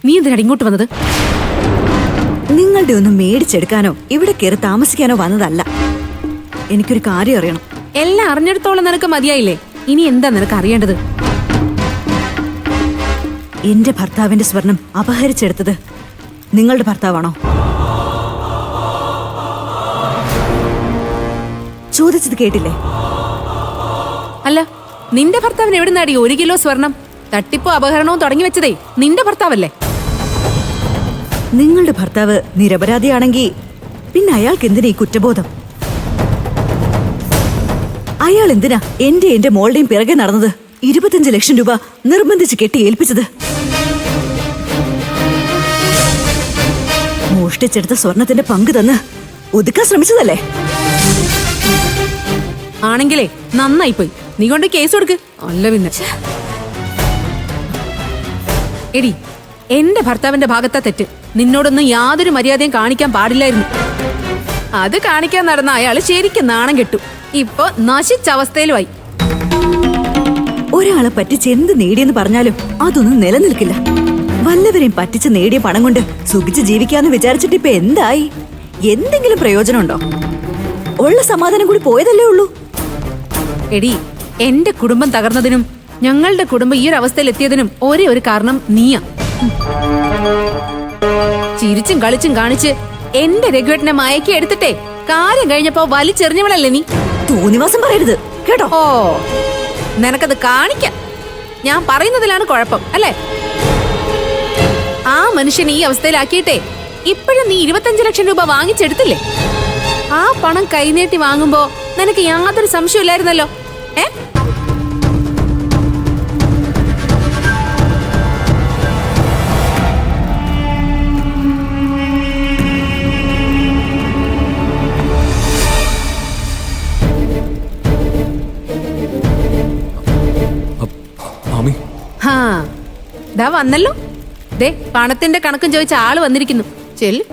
നീ എന്തിനാണ് ഇങ്ങോട്ട് വന്നത്? നിങ്ങളുടെ ഒന്നും മേടിച്ചെടുക്കാനോ ഇവിടെ കയറി താമസിക്കാനോ വന്നതല്ല. എനിക്കൊരു കാര്യം അറിയണം. എല്ലാം അറിഞ്ഞെടുത്തോളം നിനക്ക് മതിയായില്ലേ? ഇനി എന്താ നിനക്ക് അറിയേണ്ടത്? എന്റെ ഭർത്താവിന്റെ സ്വർണം അപഹരിച്ചെടുത്തത് നിങ്ങളുടെ ഭർത്താവാണോ? ചോദിച്ചത് കേട്ടില്ലേ? അല്ല, നിന്റെ ഭർത്താവിന് എവിടെ നേടി 1 കിലോ സ്വർണം? തട്ടിപ്പോ അപഹരണവും തുടങ്ങി വെച്ചതേ നിന്റെ ഭർത്താവല്ലേ? നിങ്ങളുടെ ഭർത്താവ് നിരപരാധിയാണെങ്കിൽ പിന്നെ അയാൾക്ക് എന്തിനാ ഈ കുറ്റബോധം? അയാൾ എന്തിനാ എന്റെ മോളുടെയും പിറകെ നടന്നത്? 25 ലക്ഷം രൂപ നിർബന്ധിച്ച് കെട്ടി ഏൽപ്പിച്ചത്. മോഷ്ടിച്ചെടുത്ത സ്വർണത്തിന്റെ പങ്ക് തന്ന് ഒതുക്കാൻ ശ്രമിച്ചതല്ലേ? ആണെങ്കിലേ നന്നായിപ്പോയി. നീ കൊണ്ട് കേസ് കൊടുക്ക്. അല്ല പിന്നെ എടി, എന്റെ ഭർത്താവിന്റെ ഭാഗത്താ തെറ്റ്. നിന്നോടൊന്നും യാതൊരു മര്യാദയും കാണിക്കാൻ പാടില്ലായിരുന്നു. അത് കാണിക്കാൻ നടന്ന അയാള് ശരിക്കും നാണം കെട്ടു. ഇപ്പൊ നശിച്ച അവസ്ഥയിലുമായി. ഒരാളെ പറ്റിച്ച് എന്ത് നേടിയെന്ന് പറഞ്ഞാലും അതൊന്നും നിലനിൽക്കില്ല. വല്ലവരെയും പറ്റിച്ച് നേടിയ പണം കൊണ്ട് സുഖിച്ച് ജീവിക്കാന്ന് വിചാരിച്ചിട്ട് ഇപ്പൊ എന്തായി? എന്തെങ്കിലും പ്രയോജനമുണ്ടോ? ഉള്ള സമാധാനം കൂടി പോയതല്ലേ ഉള്ളൂ. എടി, എന്റെ കുടുംബം തകർന്നതിനും ഞങ്ങളുടെ കുടുംബം ഈ ഒരു അവസ്ഥയിൽ എത്തിയതിനും ഒരേ ഒരു കാരണം നീയാ. ചിരിച്ചും കളിച്ചും കാണിച്ച് എന്റെ രഘുവേട്ടനെ മയക്കി എടുത്തിട്ടേ കാര്യം കഴിഞ്ഞപ്പോ വലിച്ചെറിഞ്ഞവളല്ലേ നീ? തോന്നിവാസം പറയരുത് കേട്ടോ. ഓ, നിനക്കത് കാണിക്കാം. ഞാൻ പറയുന്നതിലാണ് കുഴപ്പം അല്ലേ? ആ മനുഷ്യനെ ഈ അവസ്ഥയിലാക്കിയിട്ടേ ഇപ്പോഴും നീ 25 ലക്ഷം രൂപ വാങ്ങിച്ചെടുത്തില്ലേ? ആ പണം കൈനീട്ടി വാങ്ങുമ്പോ നിനക്ക് യാതൊരു സംശയമില്ലായിരുന്നല്ലോ. ദാ വന്നല്ലോ. ദേ, പണത്തിന്റെ കണക്കും ചോദിച്ച ആള് വന്നിരിക്കുന്നു. ചെല്ല്.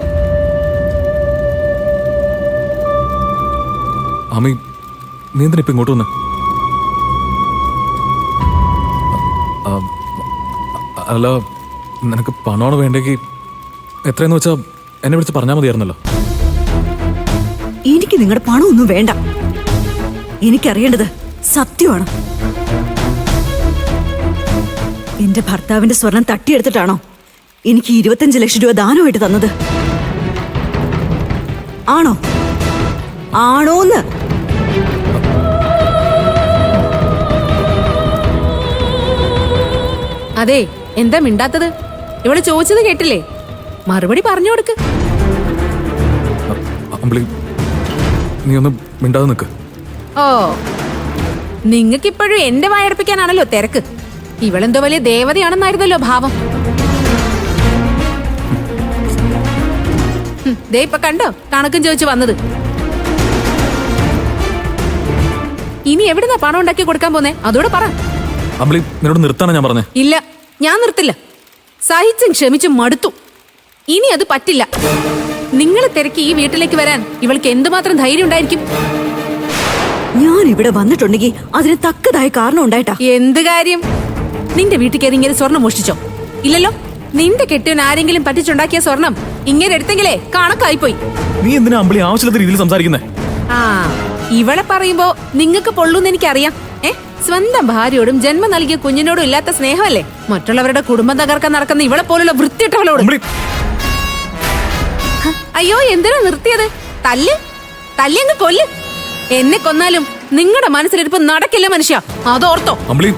അമ്മി, നീ എന്തിനാ ഇപ്പൊ ഇങ്ങോട്ട് വന്ന്? അല്ല, നിനക്ക് പണമാണ് വേണ്ടെങ്കിൽ എത്രയെന്ന് വെച്ചാ എന്നെ വിളിച്ച് പറഞ്ഞാൽ മതിയായിരുന്നല്ലോ. എനിക്ക് നിങ്ങളുടെ പണമൊന്നും വേണ്ട. എനിക്കറിയേണ്ടത് സത്യമാണ്. എന്റെ ഭർത്താവിന്റെ സ്വർണം തട്ടിയെടുത്തിട്ടാണോ എനിക്ക് 25 ലക്ഷം രൂപ ദാനമായിട്ട് തന്നത്? ആണോ? ആണോന്ന്? അതെ, എന്താ മിണ്ടാത്തത്? ഇവള് ചോദിച്ചത് കേട്ടില്ലേ? മറുപടി പറഞ്ഞു കൊടുക്ക്. നീ ഒന്ന് മിണ്ടാതെ നിൽക്ക്. ഓ, നിങ്ങൾക്കിപ്പോഴും എന്റെ വായടപ്പിക്കാനാണല്ലോ തിരക്ക്. ഇവളെന്തോ വലിയ ദേവതയാണെന്നായിരുന്നല്ലോ ഭാവം. ദേ ഇപ്പൊ കണ്ടോ കണക്കും ചോദിച്ചു വന്നത്. ഇനി എവിടുന്നാ പണം ഉണ്ടാക്കി കൊടുക്കാൻ പോന്നേ? അതോടെ പറ. നിന്നോട് നിർത്താനാ ഞാൻ പറഞ്ഞേ. ഇല്ല, ഞാൻ നിർത്തില്ല. സഹിച്ചും ക്ഷമിച്ചും മടുത്തു. ഇനി അത് പറ്റില്ല. നിങ്ങളെ തിരക്കി ഈ വീട്ടിലേക്ക് വരാൻ ഇവൾക്ക് എന്തുമാത്രം ധൈര്യം ഉണ്ടായിരിക്കും? ഞാൻ ഇവിടെ വന്നിട്ടുണ്ടെങ്കിൽ അതിന് തക്കതായ കാരണം ഉണ്ടായിട്ടാ. എന്ത് കാര്യം? നിന്റെ വീട്ടിൽ കയറി ഇങ്ങനെ സ്വർണം മോഷ്ടിച്ചോ? ഇല്ലല്ലോ. നിന്റെ കെട്ടിയവൻ ആരെങ്കിലും പറ്റിച്ചുണ്ടാക്കിയ സ്വർണം ഇങ്ങനെ എടുത്തെങ്കിലേ കണക്കായിപ്പോയി. നീ എന്തിനാ അമ്പിളി ആവശ്യമില്ലാത്ത രീതിയിൽ സംസാരിക്കുന്നേ? ആ, ഇവളെ പറയുമ്പോ നിങ്ങക്ക് പൊള്ളൂന്ന് എനിക്കറിയാം. സ്വന്തം ഭാര്യയോടും ജന്മം നൽകിയ കുഞ്ഞിനോടും ഇല്ലാത്ത സ്നേഹമല്ലേ മറ്റുള്ളവരുടെ കുടുംബം തകർക്കാൻ നടക്കുന്ന ഇവളെ പോലുള്ള വൃത്തിയിട്ടവളോട്. അയ്യോ, എന്തിനാ നിർത്തിയത്? തല്ലിയങ്ങ് കൊല്ല്. എന്നെ കൊന്നാലും നിങ്ങളുടെ മനസ്സിലിരിപ്പ് നടക്കില്ല മനുഷ്യ, അതോർത്തോ. അമ്പിളി,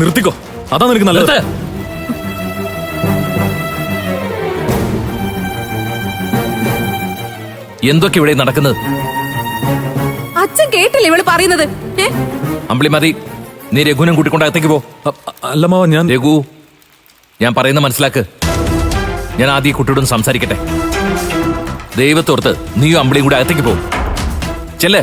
നിർത്തിക്കോ. അതാ നിനക്ക് നല്ലത്. എന്തൊക്കെ ഇവിടെ നടക്കുന്നത്? അച്ഛൻ കേട്ടില്ല ഇവള് പറയുന്നത്? അമ്പിളി മതി, നീ രഘുവിനെ കൂട്ടിക്കൊണ്ട് അകത്തേക്ക് പോ. അല്ല മാവ, രഘു, ഞാൻ പറയുന്നത് മനസ്സിലാക്ക്. ഞാൻ ആദ്യം ഈ കുട്ടിയോടൊന്ന് സംസാരിക്കട്ടെ. ദൈവത്തോർത്ത് നീയും അമ്പിളിയും കൂടെ അകത്തേക്ക് പോകും. ചെല്ലേ.